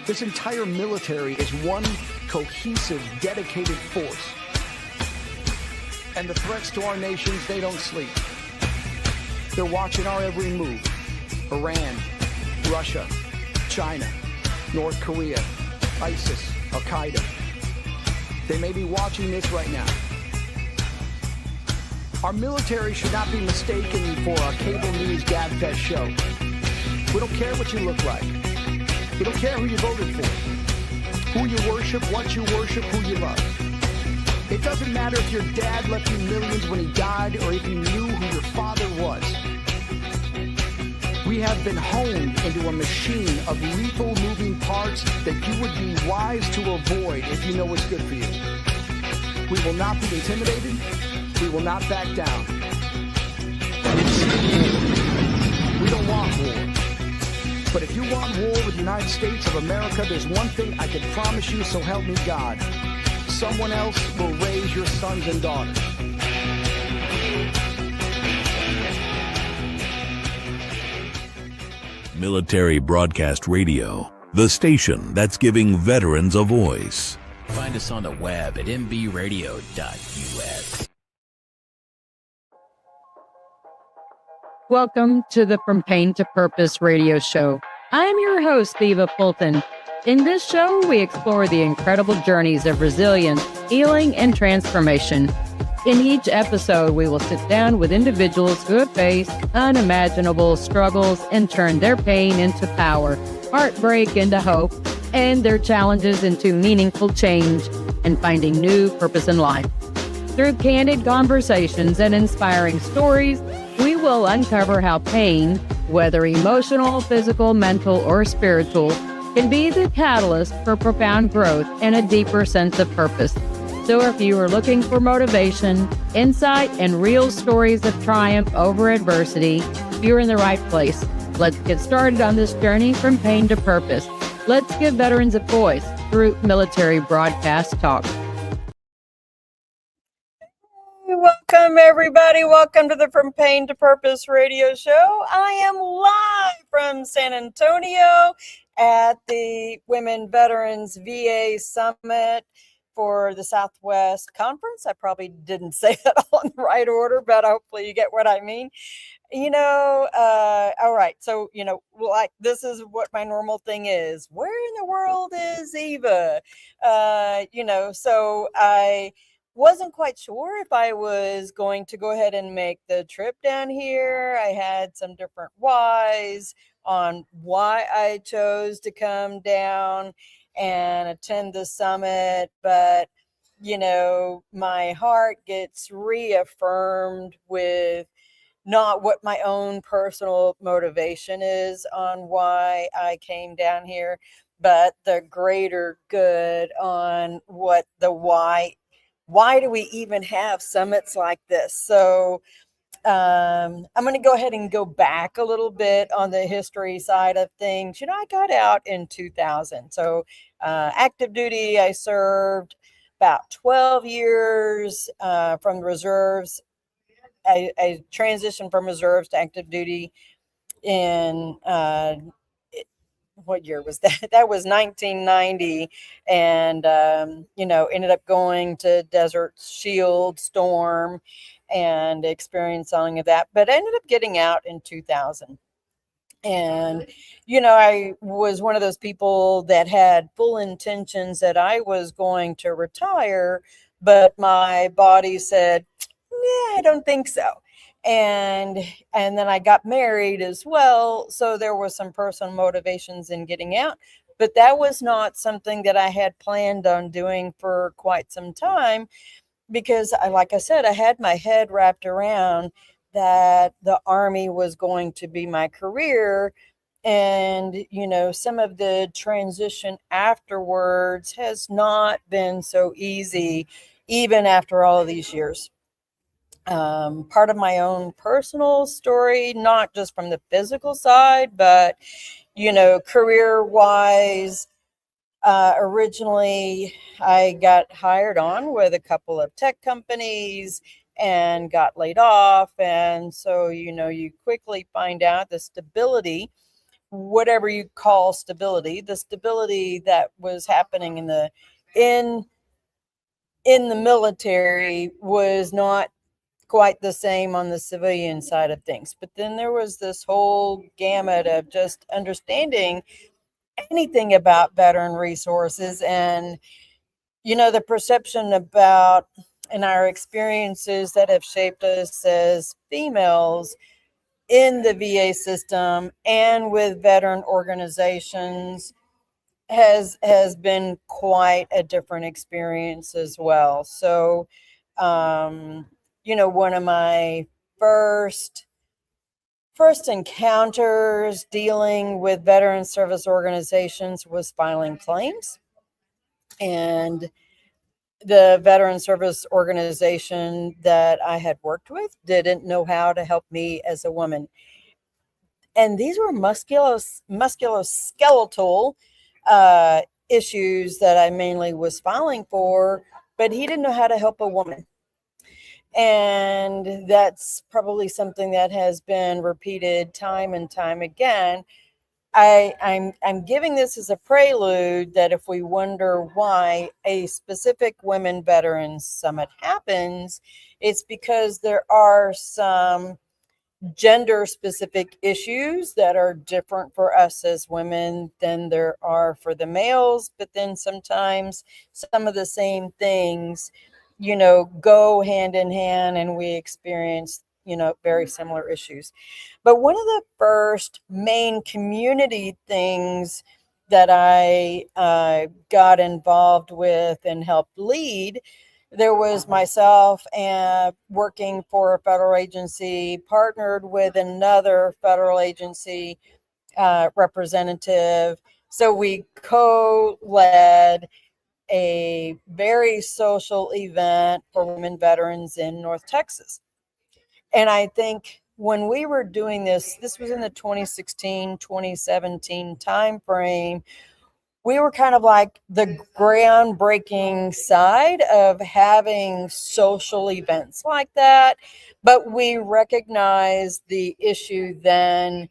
This entire military is one cohesive, dedicated force. And the threats to our nations, they don't sleep. They're watching our every move. Iran, Russia, China, North Korea, ISIS, Al-Qaeda. They may be watching this right now. Our military should not be mistaken for a cable news gabfest show. We don't care what you look like. We don't care who you voted for, who you worship, what you worship, who you love. It doesn't matter if your dad left you millions when he died or if you knew who your father was. We have been honed into a machine of lethal moving parts that you would be wise to avoid if you know what's good for you. We will not be intimidated. We will not back down. We don't want war. But if you want war with the United States of America, there's one thing I can promise you, so help me God. Someone else will raise your sons and daughters. Military Broadcast Radio, the station that's giving veterans a voice. Find us on the web at mbradio.us. Welcome to the From Pain to Purpose radio show. I am your host, Eva Fulton. In this show, we explore the incredible journeys of resilience, healing, and transformation. In each episode, we will sit down with individuals who have faced unimaginable struggles and turned their pain into power, heartbreak into hope, and their challenges into meaningful change and finding new purpose in life. Through candid conversations and inspiring stories, we will uncover how pain, whether emotional, physical, mental, or spiritual, can be the catalyst for profound growth and a deeper sense of purpose. So if you are looking for motivation, insight, and real stories of triumph over adversity, you're in the right place. Let's get started on this journey from pain to purpose. Let's give veterans a voice through Military Broadcast Talk. Welcome, everybody. Welcome to the From Pain to Purpose radio show. I am live from San Antonio at the Women Veterans VA Summit for the Southwest Conference. I probably didn't say that all in the right order, but hopefully you get what I mean. All right. So, like, this is what my normal thing is. Where in the world is Eva? So I wasn't quite sure if I was going to go ahead and make the trip down here. I had some different whys on why I chose to come down and attend the summit, but my heart gets reaffirmed with not what my own personal motivation is on why I came down here, but the greater good on what the why do we even have summits like this? So I'm going to go ahead and go back a little bit on the history side of things. I got out in 2000. So active duty, I served about 12 years from the reserves. I transitioned from reserves to active duty in what year was that? That was 1990. And, ended up going to Desert Shield, Storm, and experiencing of that. But I ended up getting out in 2000. And, I was one of those people that had full intentions that I was going to retire, but my body said, I don't think so. And then I got married as well. So there was some personal motivations in getting out, but that was not something that I had planned on doing for quite some time because like I said, I had my head wrapped around that the Army was going to be my career. And, some of the transition afterwards has not been so easy, even after all of these years. Part of my own personal story, not just from the physical side, but, career-wise, originally I got hired on with a couple of tech companies and got laid off. And so, you quickly find out the stability whatever you call stability, the stability that was happening in the military was not quite the same on the civilian side of things. But then there was this whole gamut of just understanding anything about veteran resources and, the perception about and our experiences that have shaped us as females in the VA system and with veteran organizations has been quite a different experience as well. So, one of my first encounters dealing with veteran service organizations was filing claims, and the veteran service organization that I had worked with didn't know how to help me as a woman. And these were musculoskeletal issues that I mainly was filing for, but he didn't know how to help a woman. And that's probably something that has been repeated time and time again. I'm giving this as a prelude that if we wonder why a specific Women Veterans Summit happens, it's because there are some gender specific issues that are different for us as women than there are for the males, but then sometimes some of the same things go hand in hand, and we experience very similar issues. But one of the first main community things that I got involved with and helped lead, there was myself and working for a federal agency, partnered with another federal agency representative. So we co-led a very social event for women veterans in North Texas. And I think when we were doing this was in the 2016, 2017 timeframe. We were kind of like the groundbreaking side of having social events like that. But we recognized the issue then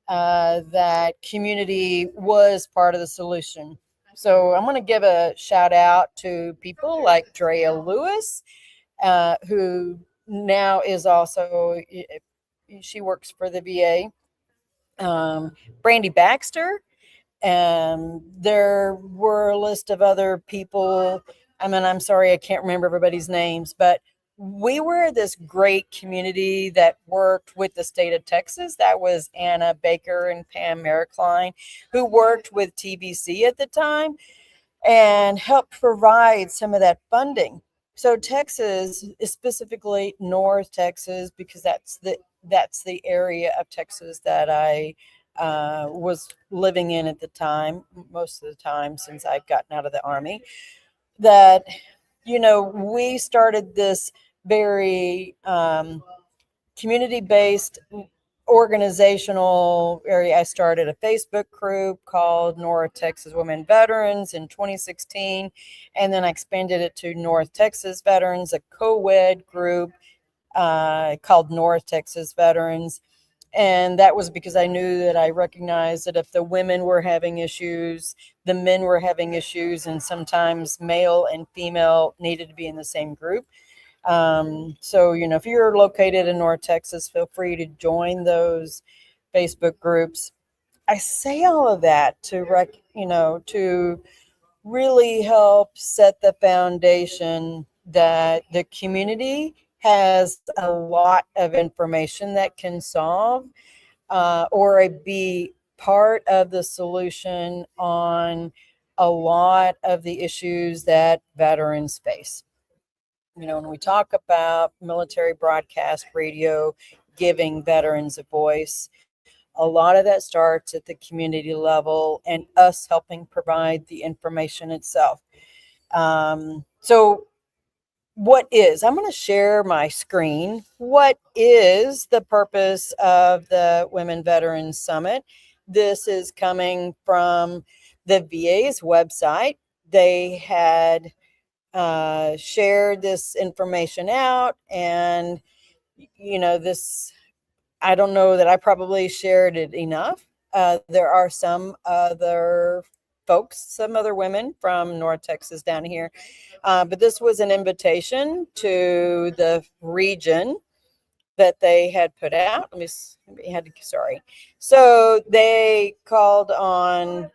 that community was part of the solution. So I'm going to give a shout out to people like Drea Lewis, who now is also, she works for the VA. Brandy Baxter. There were a list of other people. I'm sorry, I can't remember everybody's names, but we were this great community that worked with the state of Texas. That was Anna Baker and Pam Merikline, who worked with TBC at the time and helped provide some of that funding. So Texas, specifically North Texas, because that's the area of Texas that I was living in at the time, most of the time since I've gotten out of the Army, that, we started this very community-based organizational area. I started a Facebook group called North Texas Women Veterans in 2016, and then I expanded it to North Texas Veterans, a co-ed group called North Texas Veterans. And that was because I knew that I recognized that if the women were having issues, the men were having issues, and sometimes male and female needed to be in the same group. So, if you're located in North Texas, feel free to join those Facebook groups. I say all of that to really help set the foundation that the community has a lot of information that can solve or be part of the solution on a lot of the issues that veterans face. When we talk about military broadcast radio giving veterans a voice, a lot of that starts at the community level and us helping provide the information itself. So I'm going to share my screen. What is the purpose of the Women Veterans Summit? This is coming from the VA's website. They had shared this information out, and I don't know that I probably shared it enough. There are some other folks, some other women from North Texas down here. But this was an invitation to the region that they had put out. Sorry. So they called on,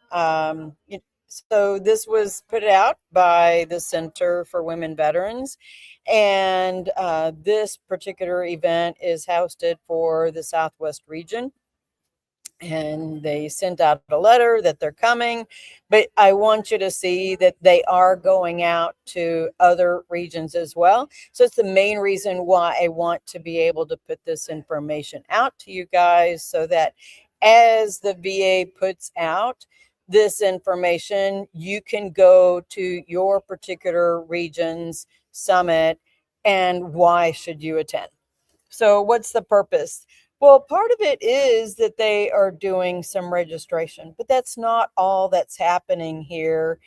so this was put out by the Center for Women Veterans. And this particular event is hosted for the Southwest region. And they sent out a letter that they're coming, but I want you to see that they are going out to other regions as well. So it's the main reason why I want to be able to put this information out to you guys, so that as the VA puts out this information, you can go to your particular region's summit, and why should you attend? So what's the purpose? Well, part of it is that they are doing some registration, but that's not all that's happening here.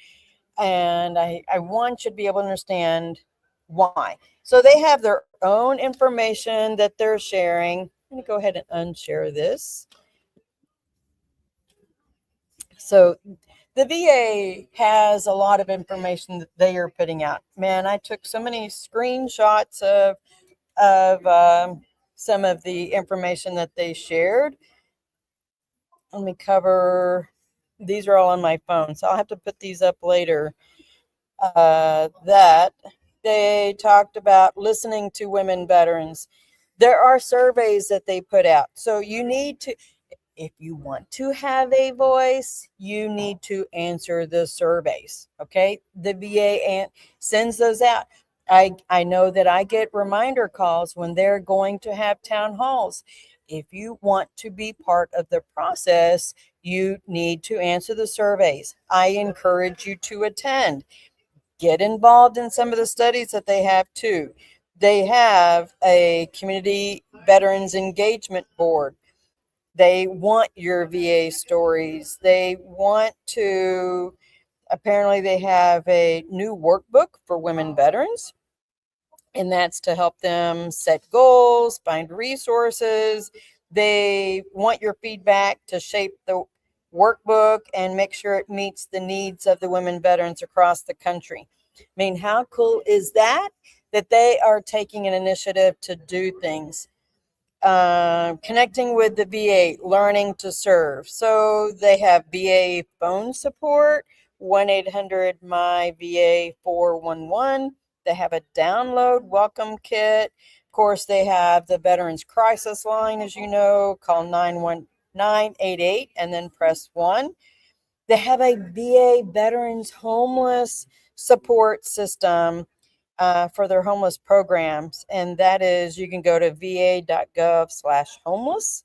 And I want you to be able to understand why. So they have their own information that they're sharing. I'm going to go ahead and unshare this. So the VA has a lot of information that they are putting out. Man, I took so many screenshots of some of the information that they shared. Let me cover, these are all on my phone, so I'll have to put these up later. That they talked about listening to women veterans. There are surveys that they put out. So you need to, if you want to have a voice, you need to answer the surveys. Okay. The VA sends those out. I know that I get reminder calls when they're going to have town halls. If you want to be part of the process, you need to answer the surveys. I encourage you to attend. Get involved in some of the studies that they have too. They have a community veterans engagement board. They want your VA stories. They want to, apparently they have a new workbook for women veterans, and that's to help them set goals, find resources. They want your feedback to shape the workbook and make sure it meets the needs of the women veterans across the country. I mean, how cool is that? That they are taking an initiative to do things. Connecting with the VA, learning to serve. So they have VA phone support, 1-800-MY-VA-411. They have a download welcome kit. Of course, they have the Veterans Crisis Line, as you know, call 988 and then press 1. They have a VA Veterans Homeless Support System for their homeless programs. And that is, you can go to va.gov/homeless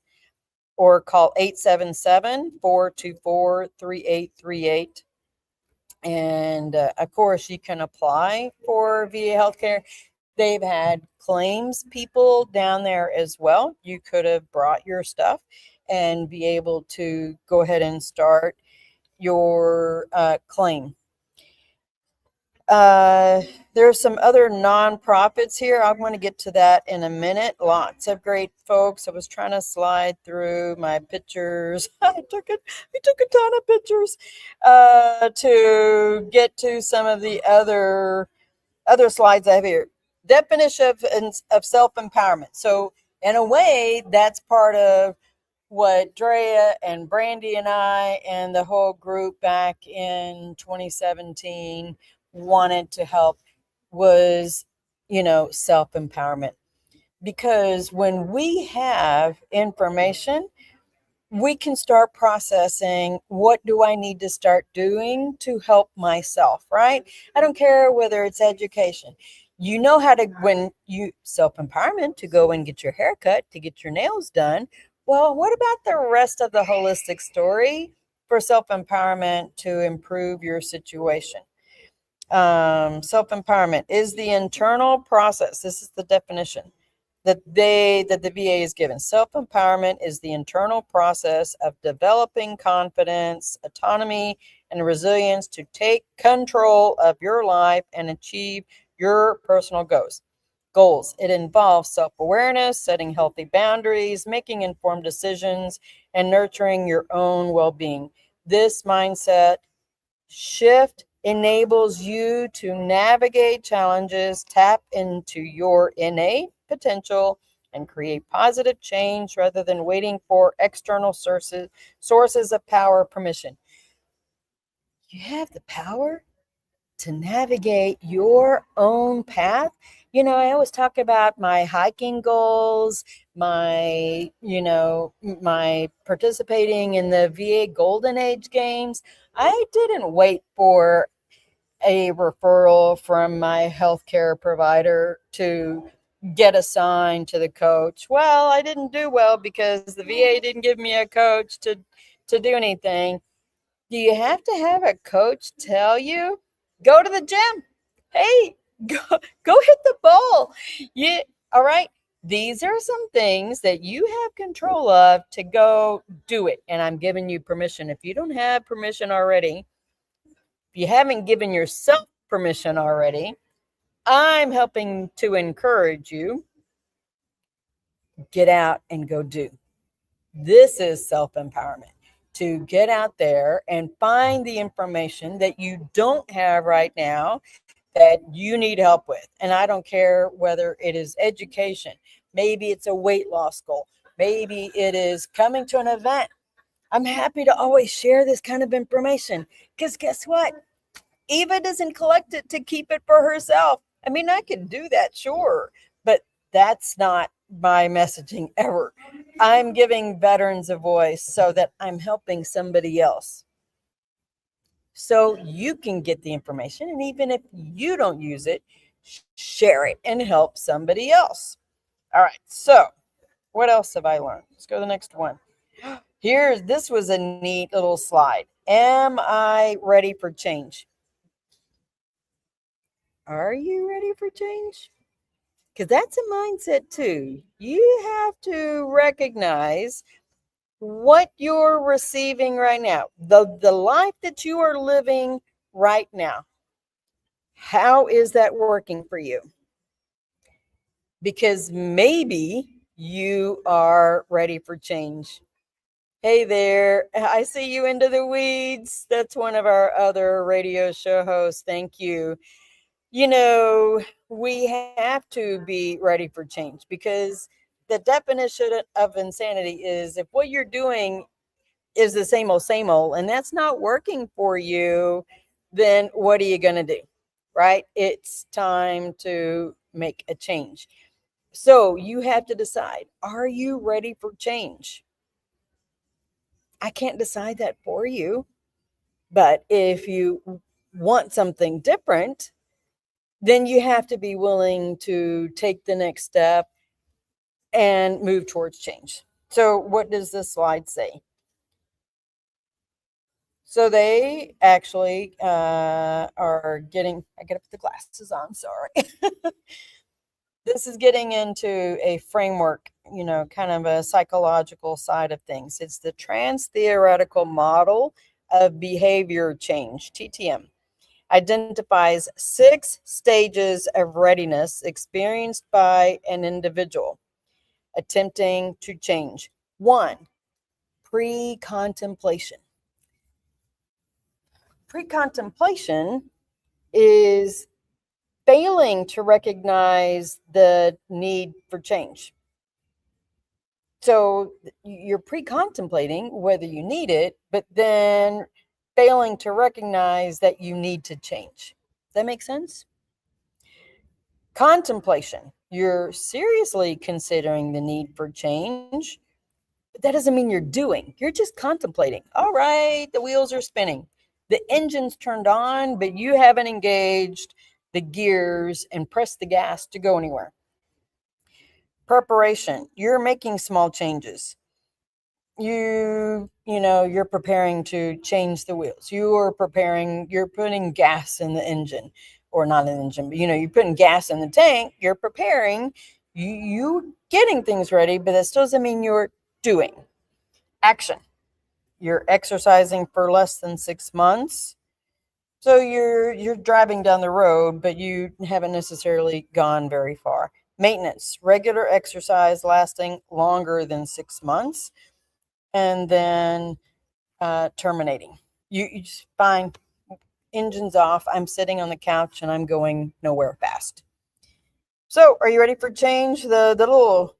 or call 877-424-3838. And of course, you can apply for VA healthcare. They've had claims people down there as well. You could have brought your stuff and be able to go ahead and start your claim. There's some other nonprofits here. I'm going to get to that in a minute. Lots of great folks. I was trying to slide through my pictures. I took a ton of pictures to get to some of the other slides I have here. Definition of self-empowerment. So in a way, that's part of what Drea and Brandy and I and the whole group back in 2017 wanted to help was, self-empowerment. Because when we have information, we can start processing, what do I need to start doing to help myself, right? I don't care whether it's education. You know how to, when you self-empowerment, to go and get your hair cut, to get your nails done. Well, what about the rest of the holistic story for self-empowerment to improve your situation? Self-empowerment is the internal process. This is the definition that the VA is given. Self-empowerment is the internal process of developing confidence, autonomy, and resilience to take control of your life and achieve your personal goals. goals. It involves self-awareness, setting healthy boundaries, making informed decisions, and nurturing your own well-being. This mindset shift enables you to navigate challenges, tap into your innate potential, and create positive change rather than waiting for external sources of power or permission. You have the power to navigate your own path. I always talk about my hiking goals, my participating in the VA Golden Age games. I didn't wait for a referral from my healthcare provider to get assigned to the coach. Well, I didn't do well because the VA didn't give me a coach to do anything. Do you have to have a coach tell you, go to the gym? Hey, go hit the ball. Yeah, all right. These are some things that you have control of to go do it. And I'm giving you permission. If you don't have permission already, if you haven't given yourself permission already, I'm helping to encourage you. Get out and go do. This is self-empowerment. To get out there and find the information that you don't have right now that you need help with. And I don't care whether it is education, maybe it's a weight loss goal, maybe it is coming to an event. I'm happy to always share this kind of information because guess what? Eva doesn't collect it to keep it for herself. I mean, I can do that, sure, but that's not my messaging ever. I'm giving veterans a voice so that I'm helping somebody else. So you can get the information, and even if you don't use it, share it and help somebody else. All right, so what else have I learned? Let's go to the next one. This was a neat little slide. Am I ready for change? Are you ready for change? Because that's a mindset too. You have to recognize what you're receiving right now, the life that you are living right now. How is that working for you? Because maybe you are ready for change. Hey there, I see you into the weeds. That's one of our other radio show hosts. Thank you. We have to be ready for change because the definition of insanity is if what you're doing is the same old, and that's not working for you, then what are you going to do? Right? It's time to make a change. So you have to decide, are you ready for change? I can't decide that for you, but if you want something different, then you have to be willing to take the next step and move towards change. So what does this slide say? So they actually are getting, I got to put the glasses on, sorry. This is getting into a framework, kind of a psychological side of things. It's the trans-theoretical model of behavior change, TTM. Identifies 6 stages of readiness experienced by an individual attempting to change. 1, pre-contemplation. Pre-contemplation is failing to recognize the need for change. So you're pre-contemplating whether you need it, but then failing to recognize that you need to change. Does that make sense? Contemplation. You're seriously considering the need for change, but that doesn't mean you're doing. You're just contemplating. All right, the wheels are spinning. The engine's turned on, but you haven't engaged the gears and pressed the gas to go anywhere. Preparation. You're making small changes. You're preparing to change the wheels. You're putting gas in the engine, or not an engine, but you're putting gas in the tank. You're preparing, you getting things ready, but that still doesn't mean you're doing. Action. You're exercising for less than 6 months. So you're driving down the road, but you haven't necessarily gone very far. Maintenance, regular exercise lasting longer than 6 months, and then terminating. You just find engines off. I'm sitting on the couch and I'm going nowhere fast. So, are you ready for change? The little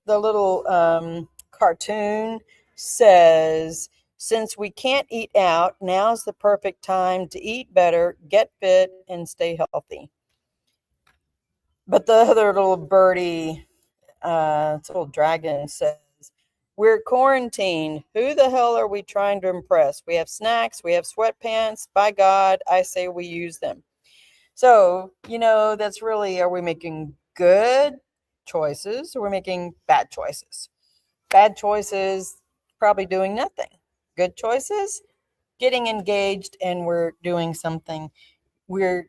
cartoon says, since we can't eat out, now's the perfect time to eat better, get fit, and stay healthy. But the other little birdie, it's a little dragon, says, we're quarantined. Who the hell are we trying to impress? We have snacks, we have sweatpants. By God, I say we use them. So, that's really, are we making good choices or are we making bad choices? Bad choices, probably doing nothing. Good choices, getting engaged, and we're doing something. We're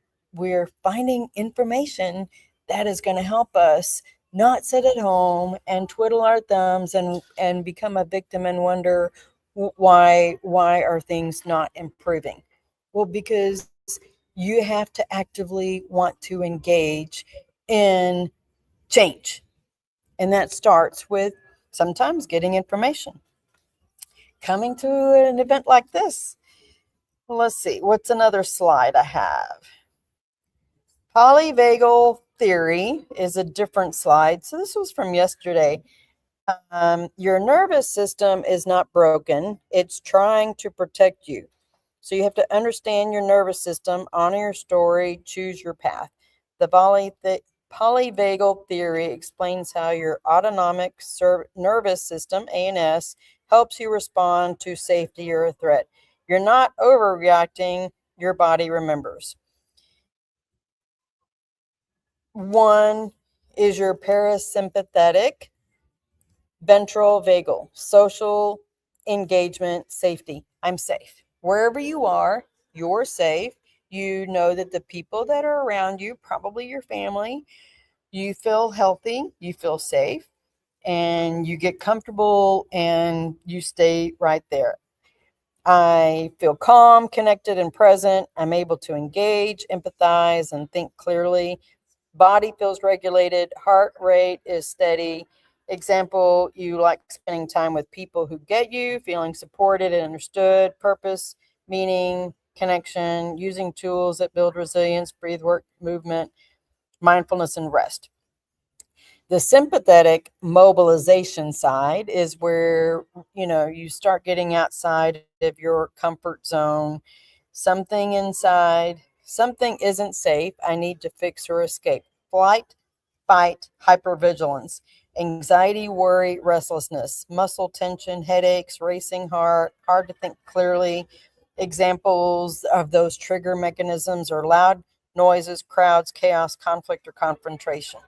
finding information that is going to help us not sit at home and twiddle our thumbs and become a victim and wonder why are things not improving. Well, because you have to actively want to engage in change, and that starts with sometimes getting information, coming to an event like this. Let's see, what's another slide I have? Polyvagal theory is a different slide. So this was from yesterday. Your nervous system is not broken. It's trying to protect you. So you have to understand your nervous system, honor your story, choose your path. The polyvagal theory explains how your autonomic nervous system, ANS, helps you respond to safety or a threat. You're not overreacting. Your body remembers. One is your parasympathetic ventral vagal, social engagement, safety. I'm safe. Wherever you are, you're safe. You know that the people that are around you, probably your family, you feel healthy, you feel safe, and you get comfortable and you stay right there. I feel calm, connected, and present. I'm able to engage, empathize, and think clearly. Body feels regulated, heart rate is steady. Example, you like spending time with people who get you, feeling supported and understood, purpose, meaning, connection, using tools that build resilience, breathe work, movement, mindfulness, and rest. The sympathetic mobilization side is where, you start getting outside of your comfort zone. Something inside, something isn't safe. I need to fix or escape. Flight, fight, hypervigilance, anxiety, worry, restlessness, muscle tension, headaches, racing heart, hard to think clearly. Examples of those trigger mechanisms are loud noises, crowds, chaos, conflict, or confrontation.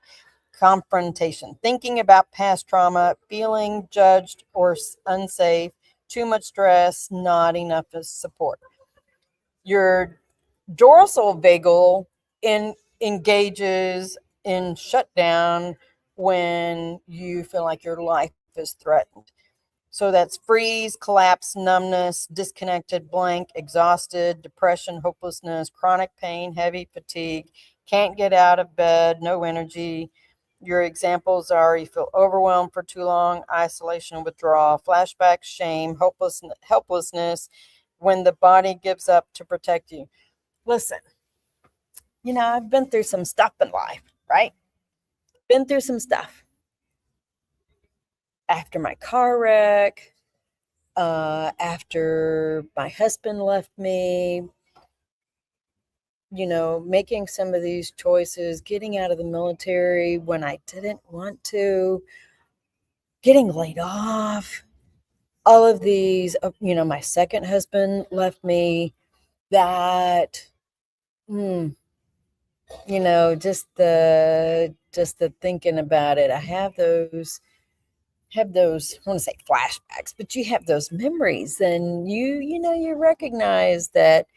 Thinking about past trauma, feeling judged or unsafe, too much stress, not enough support. Your dorsal vagal engages in shutdown when you feel like your life is threatened. So that's freeze, collapse, numbness, disconnected, blank, exhausted, depression, hopelessness, chronic pain, heavy fatigue, can't get out of bed, no energy. Your examples are you feel overwhelmed for too long, isolation, withdrawal, flashbacks, shame, helplessness, when the body gives up to protect you. Listen, I've been through some stuff in life, right? Been through some stuff. After my car wreck, after my husband left me, making some of these choices, getting out of the military when I didn't want to, getting laid off, all of these, my second husband left me, that, just the thinking about it. I have those, I want to say flashbacks, but you have those memories and you recognize that,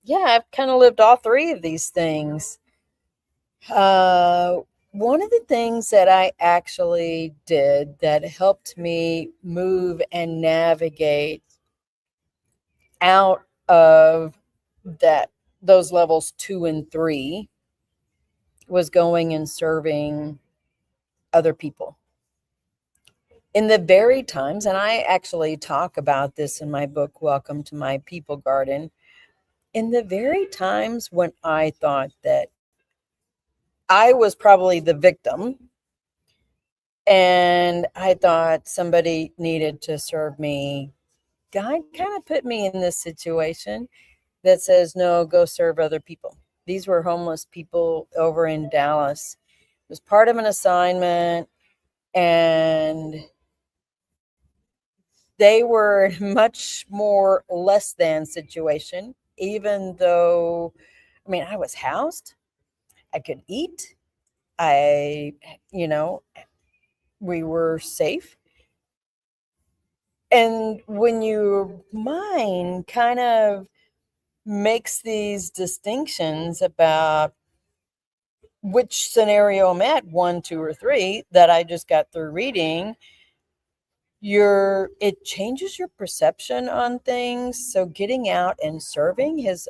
yeah, I've kind of lived all three of these things. One of the things that I actually did that helped me move and navigate out of those levels 2 and 3 was going and serving other people. In the very times, and I actually talk about this in my book, Welcome to My People Garden, in the very times when I thought that I was probably the victim and I thought somebody needed to serve me, God kind of put me in this situation that says, no, go serve other people. These were homeless people over in Dallas. It was part of an assignment, and they were in much more less than situation, even though, I mean, I was housed, I could eat, I, you know, we were safe. And when your mind kind of makes these distinctions about which scenario I'm at, 1, 2, or 3, that I just got through reading, it changes your perception on things. So getting out and serving has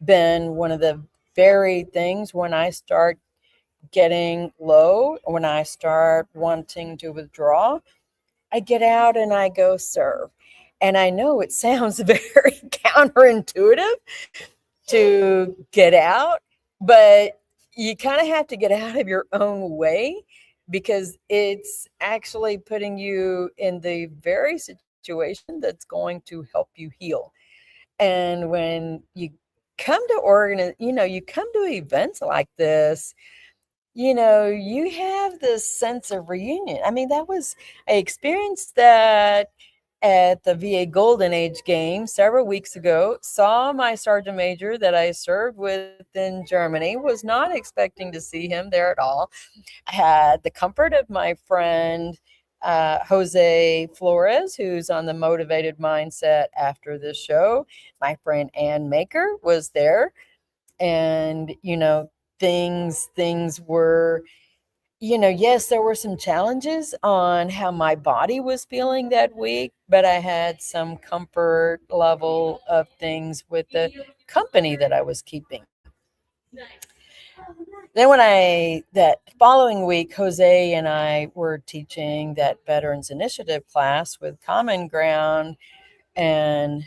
been one of the very things when I start getting low, when I start wanting to withdraw, I get out and I go serve. And I know it sounds very counterintuitive to get out, but you kind of have to get out of your own way because it's actually putting you in the very situation that's going to help you heal. And when you come to you come to events like this, you have this sense of reunion. I mean, I experienced that at the VA Golden Age game several weeks ago. Saw my sergeant major that I served with in Germany, was not expecting to see him there at all. I had the comfort of my friend, Jose Flores, who's on the Motivated Mindset after this show. My friend Ann Maker was there. And, things were, yes, there were some challenges on how my body was feeling that week, but I had some comfort level of things with the company that I was keeping. Then that following week, Jose and I were teaching that Veterans Initiative class with Common Ground and,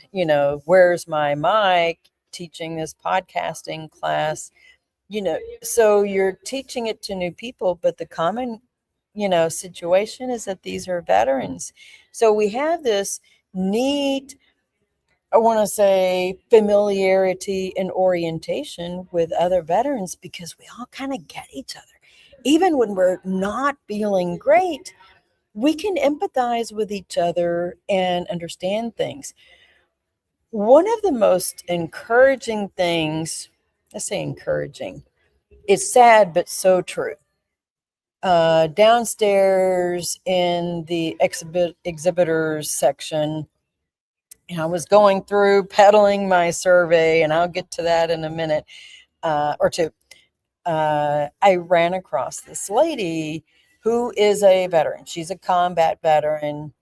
Where's My Mic, teaching this podcasting class. So you're teaching it to new people, but the common, situation is that these are veterans. So we have this neat, I want to say, familiarity and orientation with other veterans because we all kind of get each other. Even when we're not feeling great, we can empathize with each other and understand things. One of the most encouraging things, I say encouraging, it's sad, but so true. Downstairs in the exhibitors section, I was going through peddling my survey, and I'll get to that in a minute or two. I ran across this lady who is a veteran. She's a combat veteran,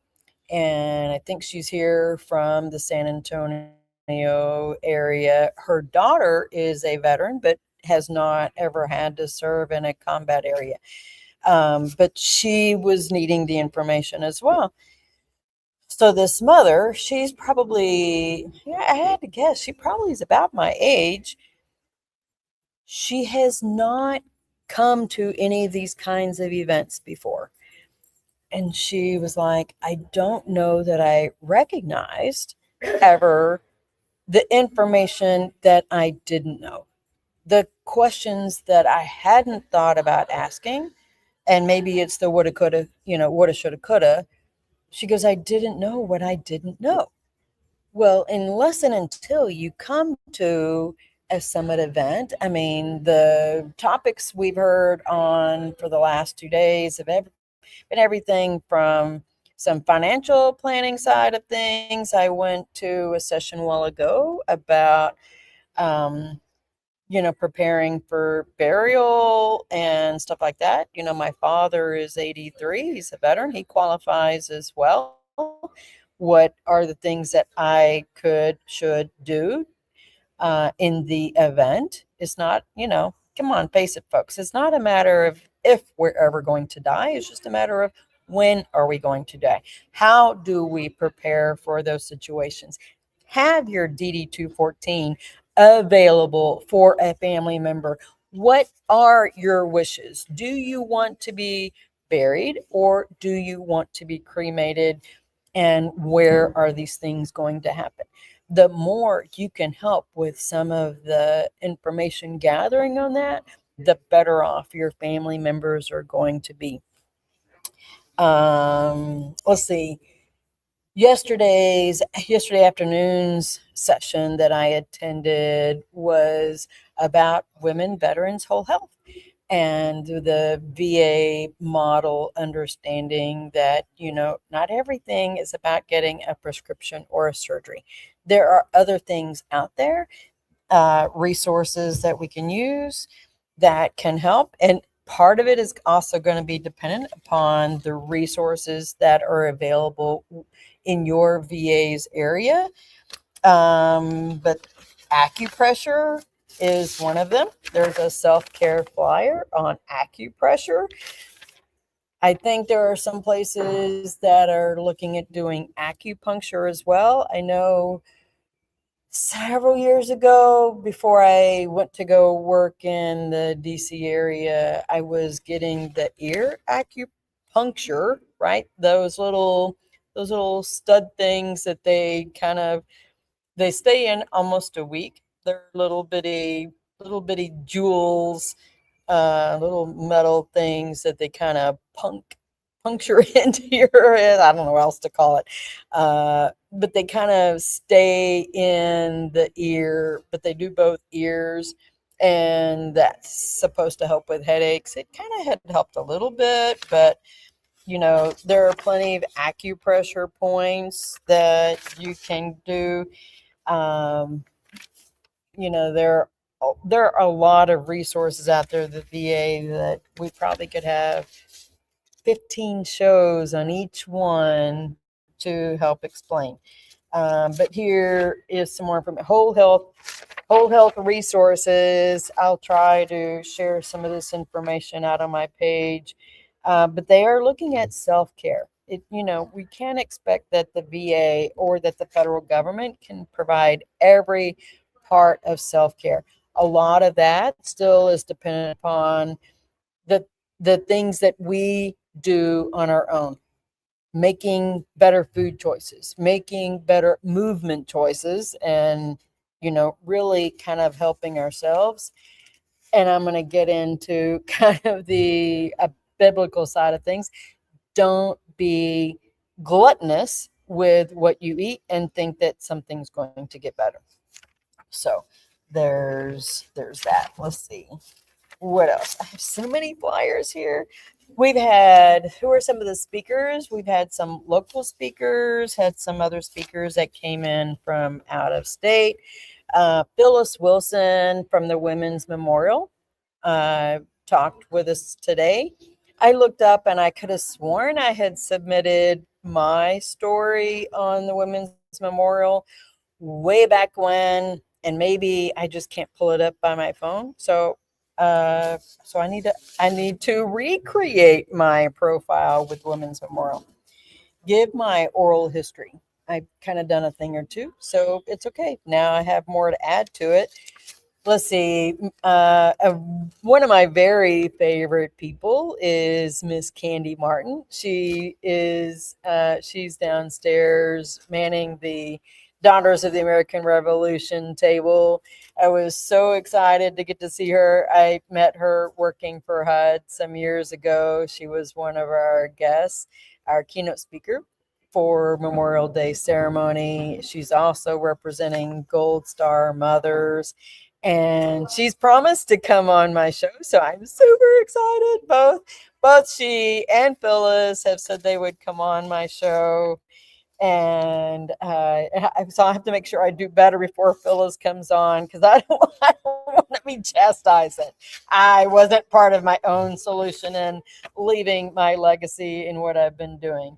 and I think she's here from the San Antonio area. Her daughter is a veteran, but has not ever had to serve in a combat area. But she was needing the information as well. So this mother, she's probably, I had to guess, she probably is about my age. She has not come to any of these kinds of events before. And she was like, I don't know that I recognized ever the information that I didn't know, the questions that I hadn't thought about asking. And maybe it's the woulda, coulda, woulda, shoulda, coulda. She goes, I didn't know what I didn't know. Well, unless and until you come to a summit event, I mean, the topics we've heard on for the last 2 days have been everything from some financial planning side of things. I went to a session a while ago about, preparing for burial and stuff like that. My father is 83. He's a veteran. He qualifies as well. What are the things that I should do in the event? It's not, come on, face it, folks. It's not a matter of if we're ever going to die. It's just a matter of when are we going to die? How do we prepare for those situations? Have your DD 214 available for a family member. What are your wishes? Do you want to be buried or do you want to be cremated? And where are these things going to happen? The more you can help with some of the information gathering on that, the better off your family members are going to be. Let's see. Yesterday afternoon's session that I attended was about women veterans whole health and the VA model, understanding that, not everything is about getting a prescription or a surgery. There are other things out there, resources that we can use that can help. And part of it is also going to be dependent upon the resources that are available in your VA's area. But acupressure is one of them. There's a self-care flyer on acupressure. I think there are some places that are looking at doing acupuncture as well. I know several years ago, before I went to go work in the DC area, I was getting the ear acupuncture, right? Those little stud things that they stay in almost a week. They're little bitty jewels, little metal things that they kind of puncture into your head. I don't know what else to call it. But they kind of stay in the ear, but they do both ears. And that's supposed to help with headaches. It kind of had helped a little bit, but there are plenty of acupressure points that you can do. There are a lot of resources out there, the VA, that we probably could have 15 shows on each one to help explain. But here is some more information. Whole health resources. I'll try to share some of this information out on my page. But they are looking at self-care. We can't expect that the VA or that the federal government can provide every part of self-care. A lot of that still is dependent upon the things that we do on our own, making better food choices, making better movement choices, and really kind of helping ourselves. And I'm going to get into kind of the biblical side of things. Don't be gluttonous with what you eat and think that something's going to get better. So there's that. Let's see. What else? I have so many flyers here. Who are some of the speakers? We've had some local speakers, had some other speakers that came in from out of state. Phyllis Wilson from the Women's Memorial talked with us today. I looked up and I could have sworn I had submitted my story on the Women's Memorial way back when, and maybe I just can't pull it up by my phone. So I need to recreate my profile with Women's Memorial. Give my oral history. I've kind of done a thing or two, so it's okay. Now I have more to add to it. Let's see. One of my very favorite people is Miss Candy Martin. She's downstairs manning the Daughters of the American Revolution table. I was so excited to get to see her. I met her working for HUD some years ago. She was one of our guests, our keynote speaker for Memorial Day ceremony. She's also representing Gold Star Mothers, and she's promised to come on my show. So I'm super excited. Both she and Phyllis have said they would come on my show. And so I have to make sure I do better before Phyllis comes on, because I don't want to be chastised that I wasn't part of my own solution and leaving my legacy in what I've been doing.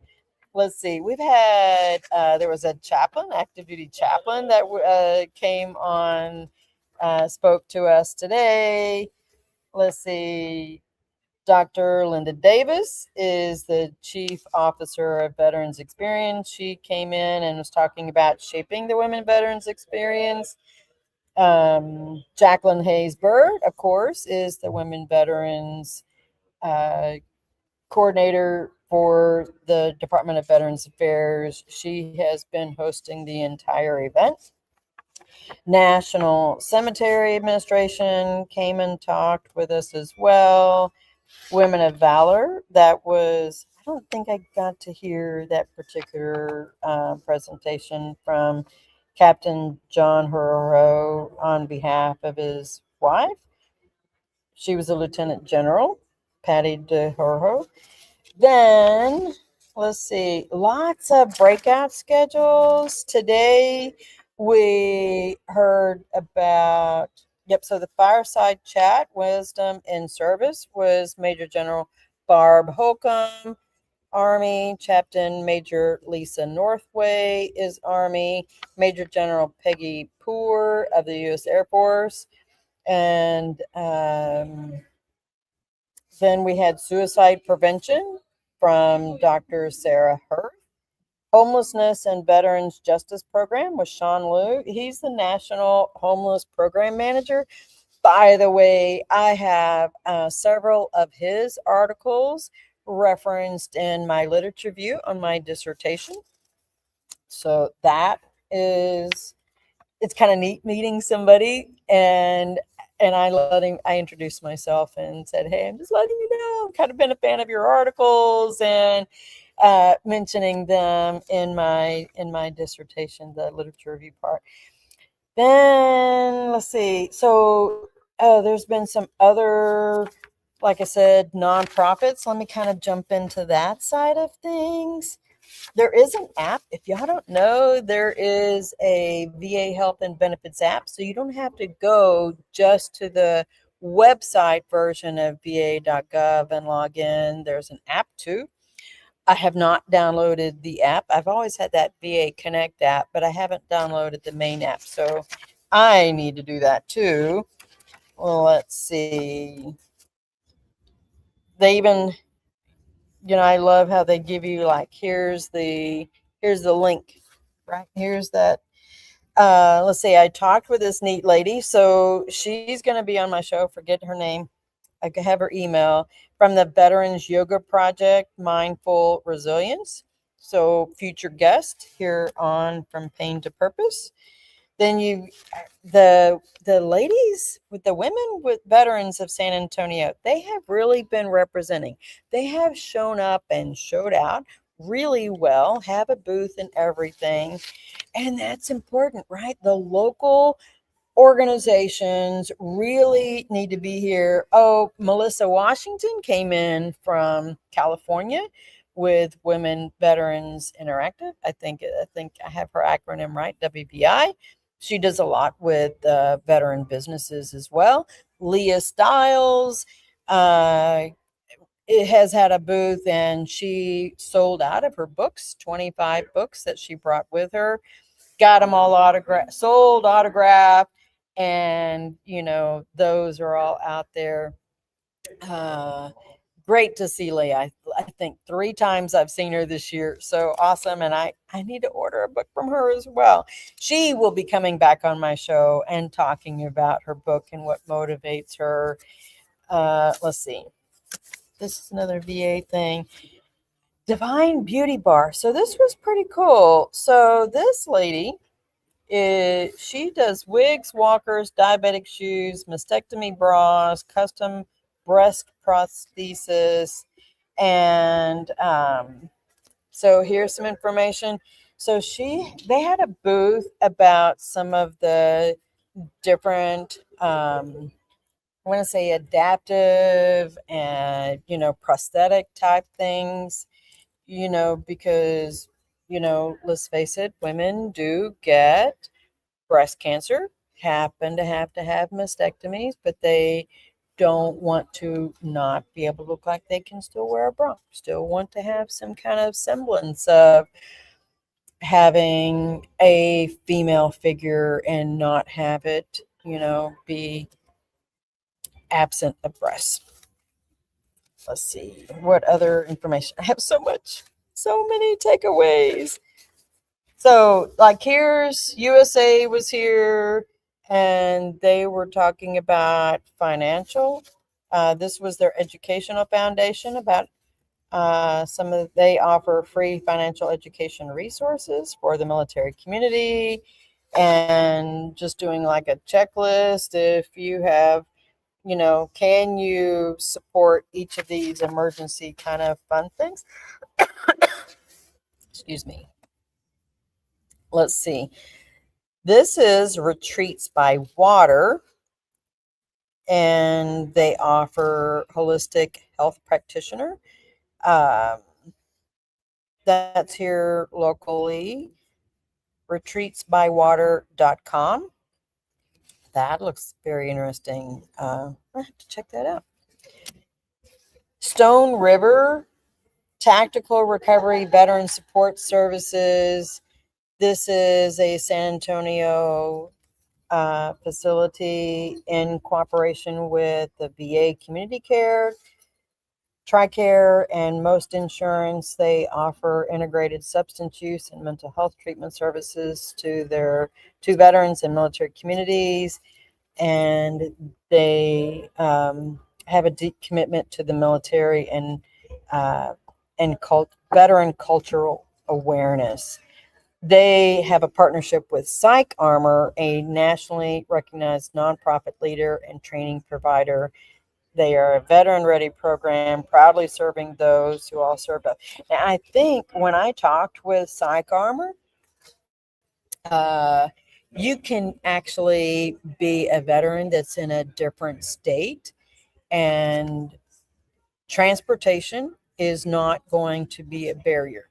Let's see. We've had there was a chaplain, active duty chaplain, that came on, spoke to us today. Let's see. Dr. Linda Davis is the Chief Officer of Veterans Experience. She came in and was talking about shaping the women veterans experience. Jacqueline Hayes Bird, of course, is the Women Veterans Coordinator for the Department of Veterans Affairs. She has been hosting the entire event. National Cemetery Administration came and talked with us as well. Women of Valor, I don't think I got to hear that particular presentation from Captain John Horo on behalf of his wife. She was a Lieutenant General, Patty DeHoro. Then, let's see, lots of breakout schedules. Today, we heard about, so the fireside chat, Wisdom in Service, was Major General Barb Holcomb, Army. Captain Major Lisa Northway is Army. Major General Peggy Poore of the U.S. Air Force. And then we had suicide prevention from Dr. Sarah Hurth. Homelessness and Veterans Justice Program with Sean Liu. He's the National Homeless Program Manager. By the way, I have several of his articles referenced in my literature review on my dissertation. So that is, it's kind of neat meeting somebody, and I introduced myself and said, hey, I'm just letting you know, I've kind of been a fan of your articles, and mentioning them in my dissertation, the literature review part. Then let's see. So there's been some other, like I said, nonprofits. Let me kind of jump into that side of things. There is an app. If y'all don't know, there is a VA Health and Benefits app. So you don't have to go just to the website version of va.gov and log in. There's an app too. I have not downloaded the app. I've always had that VA Connect app, but I haven't downloaded the main app. So I need to do that too. Well, let's see. They even, I love how they give you like, here's the link, right? Here's that. Let's see. I talked with this neat lady. So she's going to be on my show. Forget her name. I could have her email, from the Veterans Yoga Project, Mindful Resilience. So future guest here on From Pain to Purpose. Then the ladies with the women with veterans of San Antonio, they have really been representing. They have shown up and showed out really well, have a booth and everything. And that's important, right? The local organizations really need to be here. Oh, Melissa Washington came in from California with Women Veterans Interactive. I think I have her acronym right, WVI. She does a lot with veteran businesses as well. Leah Stiles it has had a booth, and she sold out of her books, 25 books that she brought with her. Got them all autographed, and those are all out there. Great to see Leah. I think 3 times I've seen her this year. So awesome. And I need to order a book from her as well. She will be coming back on my show and talking about her book and what motivates her. Let's see. This is another VA thing. Divine Beauty Bar. So this was pretty cool. So this lady, she does wigs, walkers, diabetic shoes, mastectomy bras, custom breast prosthesis, and so here's some information. So they had a booth about some of the different I want to say adaptive and prosthetic type things, because let's face it, women do get breast cancer, happen to have mastectomies, but they don't want to not be able to look like they can still wear a bra, still want to have some kind of semblance of having a female figure and not have it, be absent of breasts. let's see, what other information? I have so many takeaways. So, like, here's USA was here, and they were talking about financial. This was their educational foundation about they offer free financial education resources for the military community, and just doing like a checklist if you have, can you support each of these emergency kind of fund things? Excuse me. Let's see. This is Retreats by Water, and they offer holistic health practitioner. That's here locally. Retreatsbywater.com. That looks very interesting. I have to check that out. Stone River Tactical Recovery Veteran Support Services. This is a San Antonio facility in cooperation with the VA Community Care, TRICARE, and Most Insurance. They offer integrated substance use and mental health treatment services to veterans and military communities, and they have a deep commitment to the military and veteran cultural awareness. They have a partnership with Psych Armor, a nationally recognized nonprofit leader and training provider. They are a veteran-ready program, proudly serving those who all served us. Now, I think when I talked with Psych Armor, you can actually be a veteran that's in a different state, and transportation is not going to be a barrier.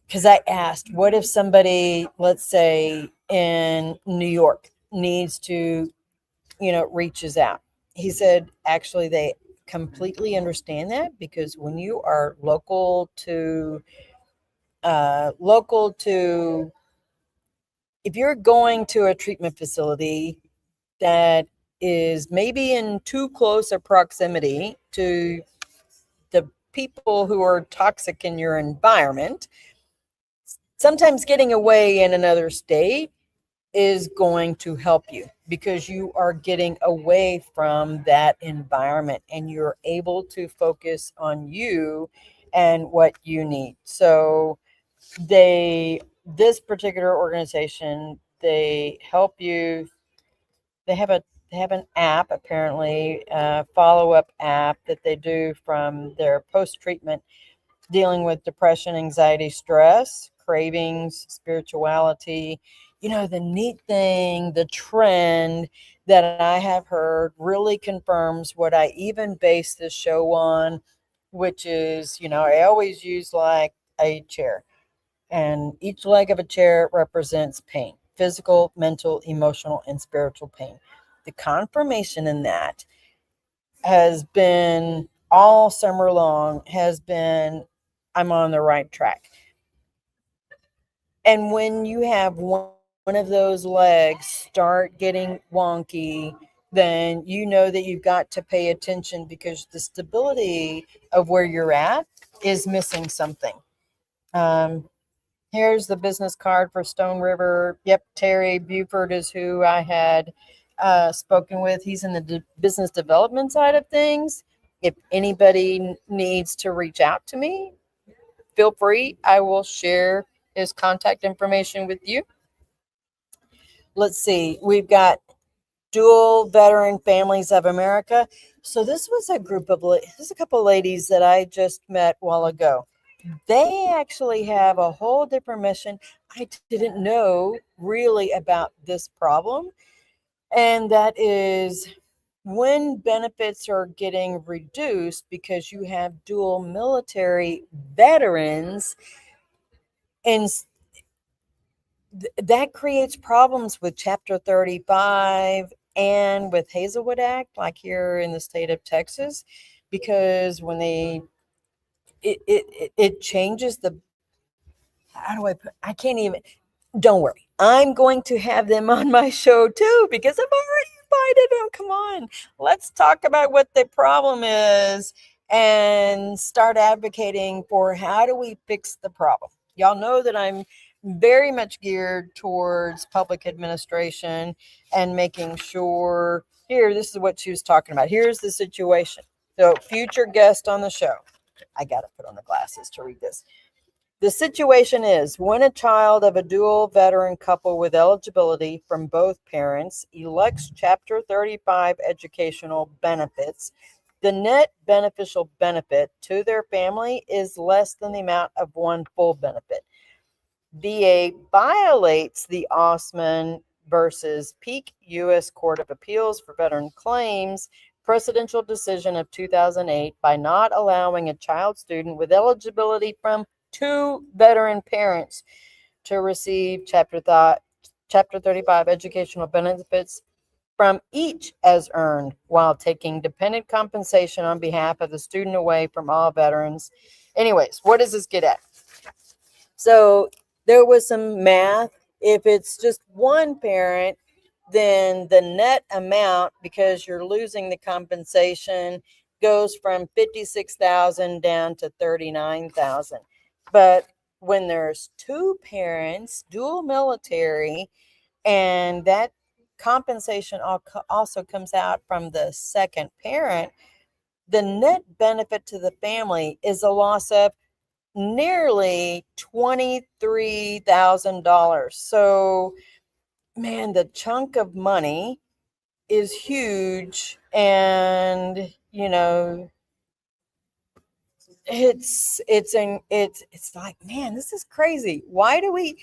Because I asked, what if somebody, let's say in New York, needs to, reaches out? He said, actually, they completely understand that, because when you are local to, if you're going to a treatment facility that is maybe in too close a proximity to the people who are toxic in your environment, sometimes getting away in another state is going to help you, because you are getting away from that environment and you're able to focus on you and what you need. So this particular organization, they help you. They have an app, apparently, follow-up app that they do from their post-treatment, dealing with depression, anxiety, stress, cravings, spirituality. The neat thing, the trend that I have heard really confirms what I even base this show on, which is, I always use like a chair, and each leg of a chair represents pain: physical, mental, emotional, and spiritual pain. The confirmation in that has been all summer long, has been, I'm on the right track. And when you have one of those legs start getting wonky, then you know that you've got to pay attention, because the stability of where you're at is missing something. Here's the business card for Stone River. Yep, Terry Buford is who I had spoken with. He's in the business development side of things. If anybody needs to reach out to me, feel free. I will share his contact information with you. Let's see. We've got Dual Veteran Families of America. So this was a couple of ladies that I just met a while ago. They actually have a whole different mission. I didn't know really about this problem. And that is when benefits are getting reduced because you have dual military veterans, and that creates problems with Chapter 35 and with Hazelwood Act, like here in the state of Texas, because when it changes I can't even, don't worry. I'm going to have them on my show too, because I've already invited them. Come on. Let's talk about what the problem is and start advocating for how do we fix the problem. Y'all know that I'm very much geared towards public administration and making sure here, this is what she was talking about. Here's the situation. So, future guest on the show. I got to put on the glasses to read this. The situation is when a child of a dual veteran couple with eligibility from both parents elects Chapter 35 educational benefits, the net beneficial benefit to their family is less than the amount of one full benefit. VA violates the Osman versus Peak U.S. Court of Appeals for Veteran Claims presidential decision of 2008 by not allowing a child student with eligibility from two veteran parents to receive Chapter 35 educational benefits from each as earned while taking dependent compensation on behalf of the student away from all veterans. Anyways, what does this get at? So there was some math. If it's just one parent, then the net amount, because you're losing the compensation, goes from 56,000 down to 39,000. But when there's two parents, dual military, and that compensation also comes out from the second parent, the net benefit to the family is a loss of nearly $23,000. So, man, the chunk of money is huge, and it's like, man, this is crazy. Why do we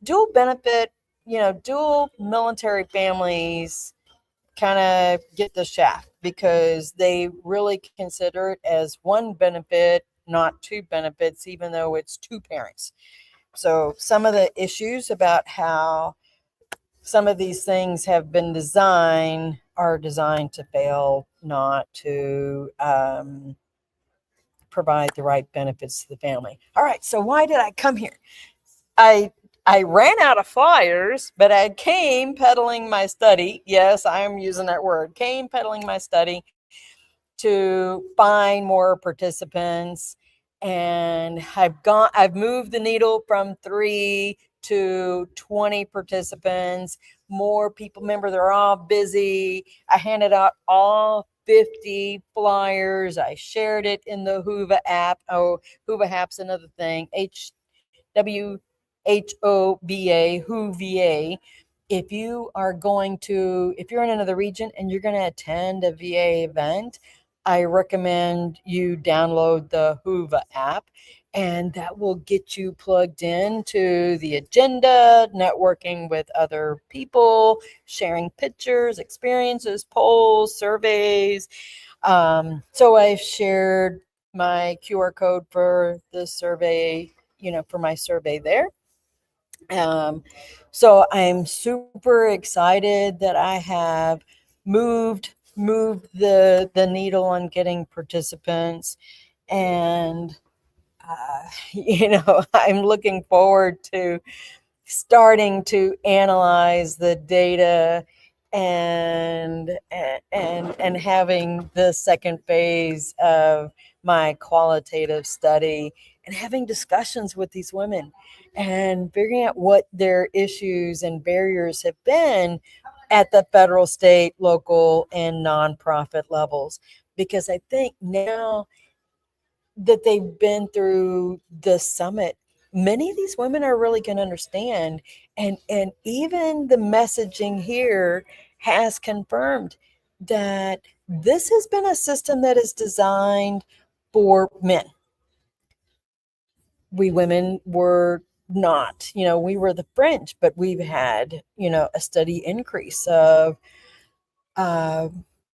dual benefit? Dual military families kind of get the shaft because they really consider it as one benefit, not two benefits, even though it's two parents. So some of the issues about how some of these things have been designed are designed to fail, not to provide the right benefits to the family. All right, so why did I come here? I ran out of flyers, but I came peddling my study. Yes, I am using that word. Came peddling my study to find more participants, and I've moved the needle from 3 to 20 participants. More people, remember, they're all busy. I handed out all 50 flyers. I shared it in the Whova app. Oh, Whova app's another thing. HWHOVA, Whova. If you're in another region and you're going to attend a VA event, I recommend you download the Whova app, and that will get you plugged into the agenda, networking with other people, sharing pictures, experiences, polls, surveys. So I shared my QR code for the survey, for my survey there. So I'm super excited that I have moved the needle on getting participants, and I'm looking forward to starting to analyze the data and having the second phase of my qualitative study and having discussions with these women and figuring out what their issues and barriers have been at the federal, state, local, and nonprofit levels. Because I think now that they've been through the summit, many of these women are really going to understand. And even the messaging here has confirmed that this has been a system that is designed for men. We women were not, we were the fringe, but we've had, a steady increase of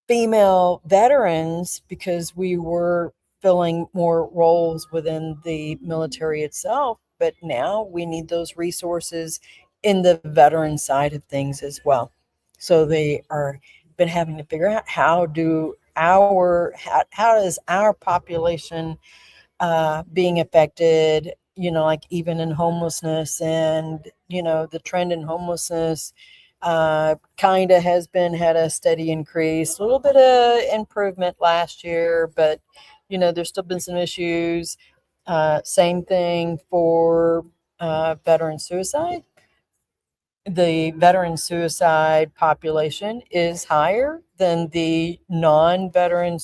female veterans because we were filling more roles within the military itself. But now we need those resources in the veteran side of things as well. So they are been having to figure out how does our population being affected, like even in homelessness, and the trend in homelessness kind of has had a steady increase, a little bit of improvement last year, but there's still been some issues. Same thing for veteran suicide. The veteran suicide population is higher than the non-veteran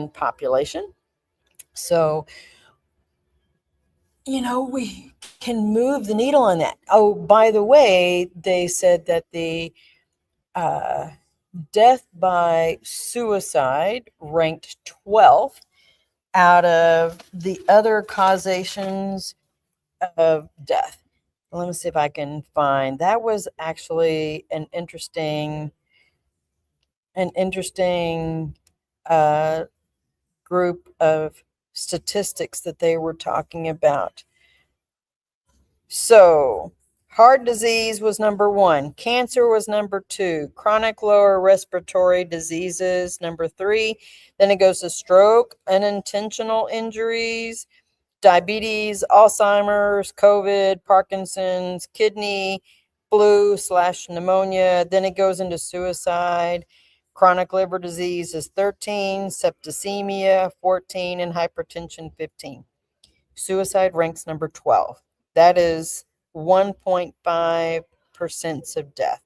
population. So, we can move the needle on that. Oh, by the way, they said that the death by suicide ranked 12th out of the other causations of death. Let me see if I can find. That was actually an interesting group of statistics that they were talking about. So, heart disease was number 1. Cancer was number 2. Chronic lower respiratory diseases, number 3. Then it goes to stroke, unintentional injuries, diabetes, Alzheimer's, COVID, Parkinson's, kidney, flu/pneumonia. Then it goes into suicide. Chronic liver disease is 13, septicemia 14, and hypertension 15. Suicide ranks number 12. That is 1.5% of death.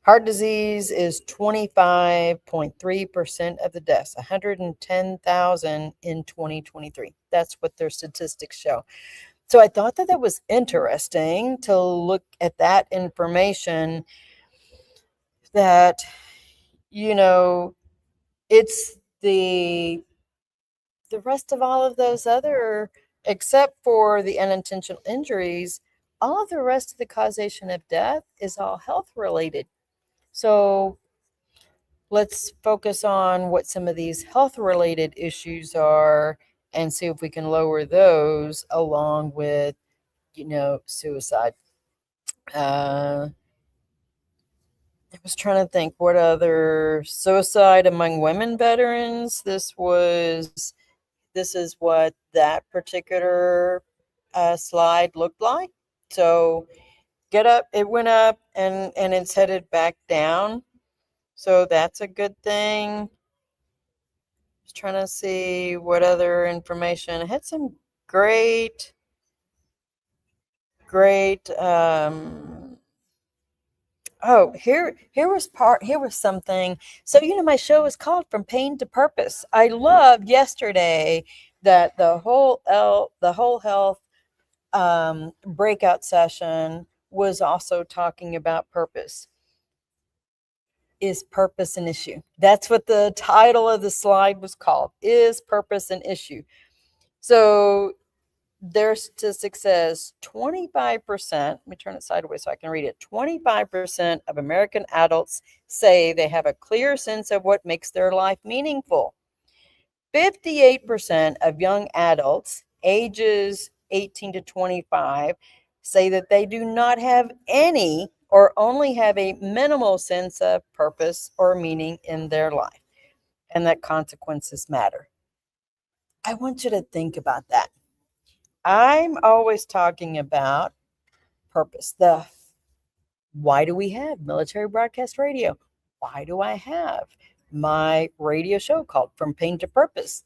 Heart disease is 25.3% of the deaths, 110,000 in 2023. That's what their statistics show. So I thought that was interesting to look at that information, that, it's the rest of all of those other, except for the unintentional injuries, all of the rest of the causation of death is all health related. So let's focus on what some of these health related issues are and see if we can lower those along with, suicide. I was trying to think what other suicide among women veterans. This is what that particular slide looked like. So it went up and it's headed back down. So that's a good thing. Just trying to see what other information. I had some great here was something. So my show is called From Pain to Purpose. I loved yesterday that the whole health breakout session was also talking about purpose. Is purpose an issue? That's what the title of the slide was called. Is purpose an issue? So their statistic says 25%, let me turn it sideways so I can read it. 25% of American adults say they have a clear sense of what makes their life meaningful. 58% of young adults ages 18 to 25 say that they do not have any or only have a minimal sense of purpose or meaning in their life, and that consequences matter. I want you to think about that. I'm always talking about purpose. Why do we have military broadcast radio? Why do I have my radio show called From Pain to Purpose?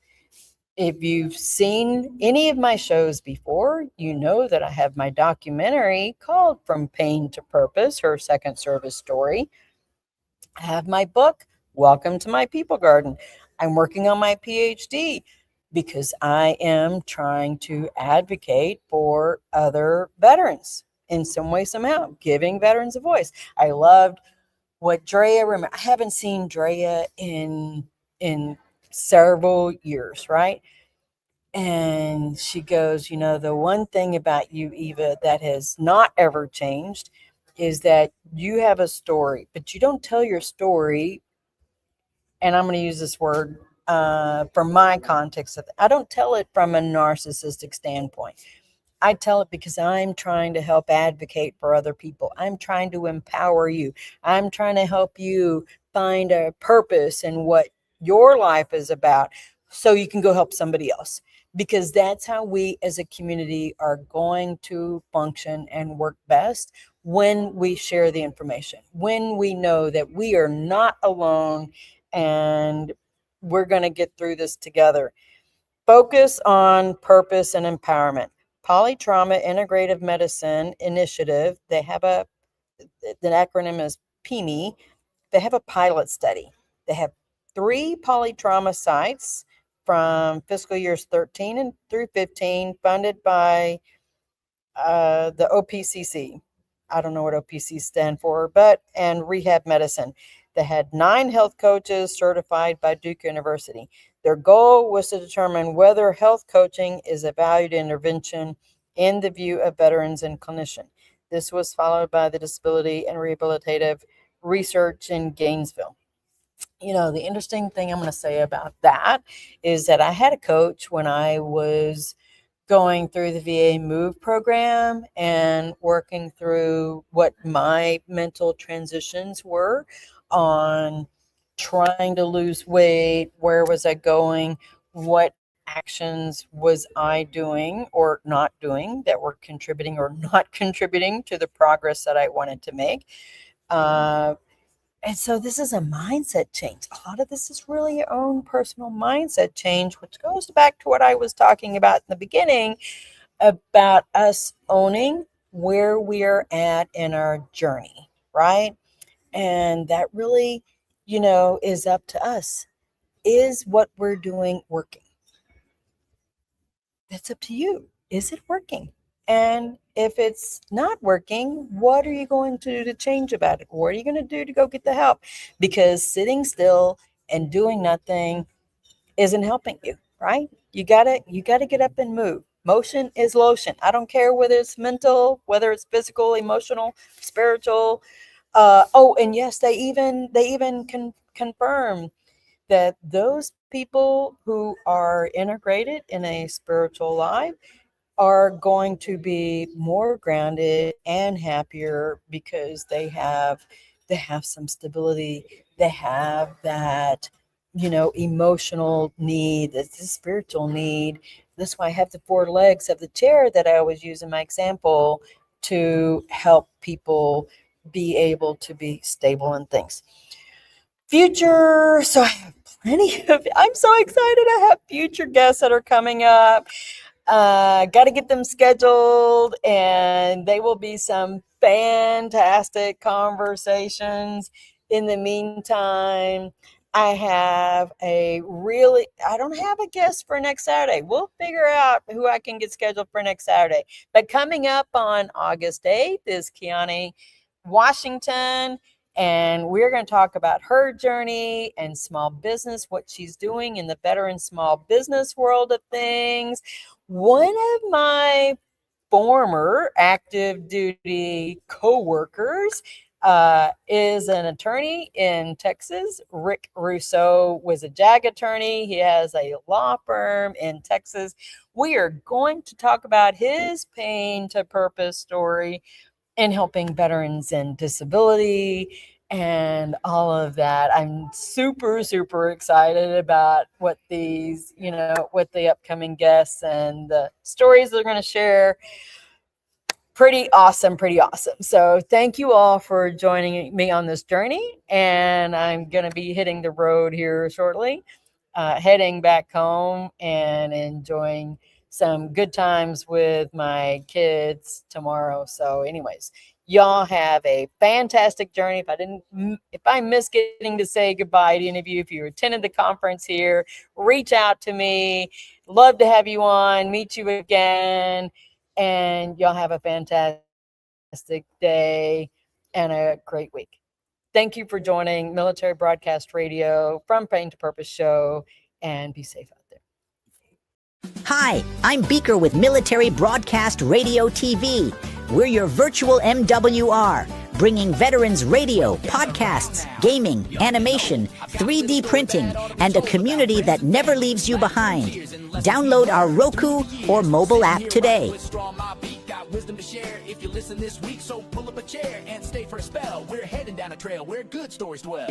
If you've seen any of my shows before, you know that I have my documentary called From Pain to Purpose, Her Second Service Story. I have my book, Welcome to My People Garden. I'm working on my PhD because I am trying to advocate for other veterans in some way, somehow, giving veterans a voice. I loved what Drea, I haven't seen Drea in several years, right? And she goes, the one thing about you, Eva, that has not ever changed is that you have a story, but you don't tell your story. And I'm going to use this word from my context. I don't tell it from a narcissistic standpoint. I tell it because I'm trying to help advocate for other people. I'm trying to empower you. I'm trying to help you find a purpose in what your life is about so you can go help somebody else. because that's how we as a community are going to function and work best, when we share the information, when we know that we are not alone and we're going to get through this together. Focus on purpose and empowerment. Polytrauma Integrative Medicine Initiative, they have the acronym is PIMI. They have a pilot study. They have 3 polytrauma sites from fiscal years 13 and through 15, funded by the OPCC. I don't know what OPC stand for, and Rehab Medicine. They had 9 health coaches certified by Duke University. Their goal was to determine whether health coaching is a valued intervention in the view of veterans and clinicians. This was followed by the Disability and Rehabilitative Research in Gainesville. The interesting thing I'm going to say about that is that I had a coach when I was going through the VA MOVE program and working through what my mental transitions were on trying to lose weight. Where was I going? What actions was I doing or not doing that were contributing or not contributing to the progress that I wanted to make? And so this is a mindset change. A lot of this is really your own personal mindset change, which goes back to what I was talking about in the beginning about us owning where we're at in our journey, right? And that really, is up to us. Is what we're doing working? That's up to you. Is it working? And if it's not working, what are you going to do to change about it? What are you going to do to go get the help? Because sitting still and doing nothing isn't helping you, right? You gotta get up and move. Motion is lotion. I don't care whether it's mental, whether it's physical, emotional, spiritual. And yes, they even confirm that those people who are integrated in a spiritual life are going to be more grounded and happier because they have some stability. They have that, emotional need, that's a spiritual need. That's why I have the 4 legs of the chair that I always use in my example to help people be able to be stable in things. Future, so I have I'm so excited. I have future guests that are coming up. Got to get them scheduled, and they will be some fantastic conversations. In the meantime, I don't have a guest for next Saturday. We'll figure out who I can get scheduled for next Saturday. But coming up on August 8th is Kiani Washington, and we're going to talk about her journey and small business, what she's doing in the veteran small business world of things. One of my former active duty coworkers is an attorney in Texas. Rick Rousseau was a JAG attorney. He has a law firm in Texas. We are going to talk about his pain to purpose story in helping veterans and disability and all of that. I'm super, super excited about what the upcoming guests and the stories they're going to share. Pretty awesome. So thank you all for joining me on this journey. And I'm going to be hitting the road here shortly, heading back home and enjoying some good times with my kids tomorrow. So anyways, y'all have a fantastic journey. If I missed getting to say goodbye to any of you, if you attended the conference here, reach out to me. Love to have you on, meet you again. And y'all have a fantastic day and a great week. Thank you for joining Military Broadcast Radio from Pain to Purpose Show, and be safe out there. Hi, I'm Beaker with Military Broadcast Radio TV. We're your virtual MWR, bringing veterans radio, podcasts, gaming, animation, 3D printing, and a community that never leaves you behind. Download our Roku or mobile app today. Wisdom to share if you listen this week, so pull up a chair and stay for a spell. We're heading down a trail where good stories dwell.